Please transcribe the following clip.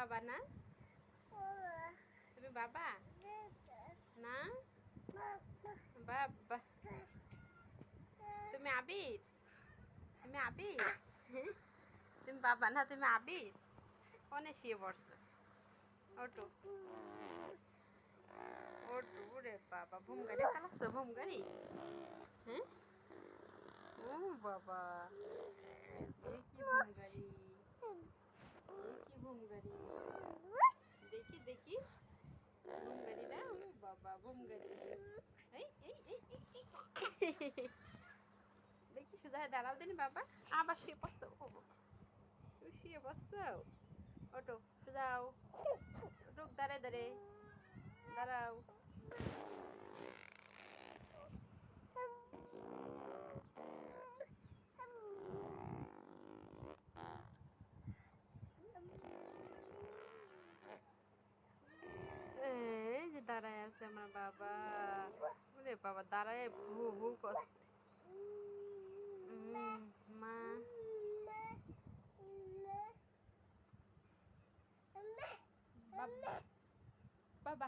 বাবা না? তুমি বাবা না? বাবা তুমি আবির? তুমি আবির? তুমি বাবা না, তুমি আবির? কোনে শুয়ে পড়ছো? ওঠো ওঠো, রে বাবা, ভুম গাড়ি চালাচ্ছো? ভুম গাড়ি? হ্যাঁ, ও বাবা, এই কি ভুম গাড়ি, এই কি ভুম গাড়ি, দেখি দেখি ভুম গাড়ি না? ও বাবা, ভুম গাড়ি। এই এই এই এই, এই। দেখি সুধা দাঁড়াও দিন বাবা, আবার শুয়ে পড়ছো? ও বাবা, তুমি শুয়ে পড়ছো? ওঠো, সুধাও, ওঠো, দাঁড়ায় দাঁড়ে দাঁড়াও। এই যে দাঁড়ায় আছে আমার বাবা, ওরে বাবা, দাঁড়ায় ভু ভু করছে। মা, বাবা বাবা